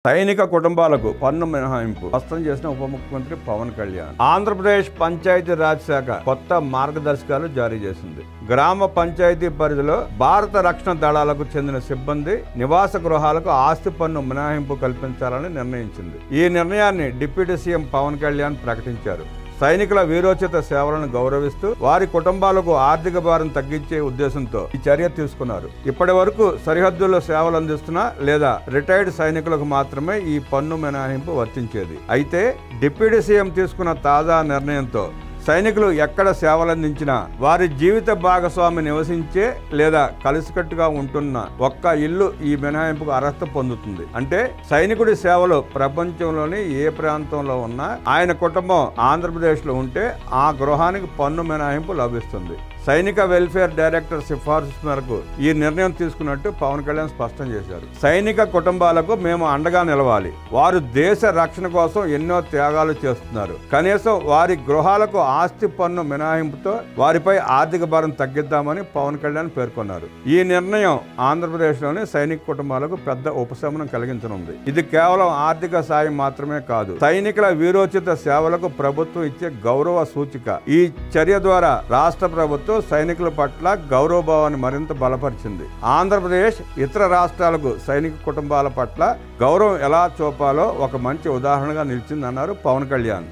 సైనిక కుటుంబాలకు పన్ను మినహాయింపు స్పష్టం చేసిన ఉప ముఖ్యమంత్రి పవన్ కళ్యాణ్. ఆంధ్రప్రదేశ్ పంచాయతీ రాజ్ శాఖ కొత్త మార్గదర్శకాలు జారీ చేసింది. గ్రామ పంచాయతీ పరిధిలో భారత రక్షణ దళాలకు చెందిన సిబ్బంది నివాస గృహాలకు ఆస్తి పన్ను మినహాయింపు కల్పించాలని నిర్ణయించింది. ఈ నిర్ణయాన్ని డిప్యూటీ సీఎం పవన్ కళ్యాణ్ ప్రకటించారు. సైనికుల వీరోచిత సేవలను గౌరవిస్తూ వారి కుటుంబాలకు ఆర్థిక భారం తగ్గించే ఉద్దేశంతో ఈ చర్య తీసుకున్నారు. ఇప్పటి వరకు సరిహద్దుల్లో సేవలు అందిస్తున్న లేదా రిటైర్డ్ సైనికులకు మాత్రమే ఈ పన్ను మినహాయింపు వర్తించేది. అయితే డిప్యూటీ సీఎం తీసుకున్న తాజా నిర్ణయంతో సైనికులు ఎక్కడ సేవలందించినా వారి జీవిత భాగస్వామి నివసించే లేదా కలిసికట్టుగా ఉంటున్న ఒక్క ఇల్లు ఈ మినహాయింపుకు అర్హత పొందుతుంది. అంటే సైనికుడి సేవలు ప్రపంచంలోని ఏ ప్రాంతంలో ఉన్నా ఆయన కుటుంబం ఆంధ్రప్రదేశ్లో ఉంటే ఆ గృహానికి పన్ను మినహాయింపు లభిస్తుంది. సైనిక వెల్ఫేర్ డైరెక్టర్ సిఫార్సు మేరకు ఈ నిర్ణయం తీసుకున్నట్టు పవన్ కళ్యాణ్ స్పష్టం చేశారు. సైనిక కుటుంబాలకు మేము అండగా నిలవాలి. వారు దేశ రక్షణ కోసం ఎన్నో త్యాగాలు చేస్తున్నారు. కనీసం వారి గృహాలకు ఆస్తి పన్ను మినహాయింపుతో వారిపై ఆర్థిక భారం తగ్గిద్దామని పవన్ కళ్యాణ్ పేర్కొన్నారు. ఈ నిర్ణయం ఆంధ్రప్రదేశ్లోని సైనిక కుటుంబాలకు పెద్ద ఉపశమనం కలిగించనుంది. ఇది కేవలం ఆర్థిక సాయం మాత్రమే కాదు, సైనికుల వీరోచిత సేవలకు ప్రభుత్వం ఇచ్చే గౌరవ సూచిక. ఈ చర్య ద్వారా రాష్ట్ర ప్రభుత్వం సైనికుల పట్ల గౌరవభావాన్ని మరింత బలపరిచింది. ఆంధ్రప్రదేశ్ ఇతర రాష్ట్రాలకు సైనిక కుటుంబాల పట్ల గౌరవం ఎలా చూపాలో ఒక మంచి ఉదాహరణగా నిలిచిందన్నారు పవన్ కళ్యాణ్.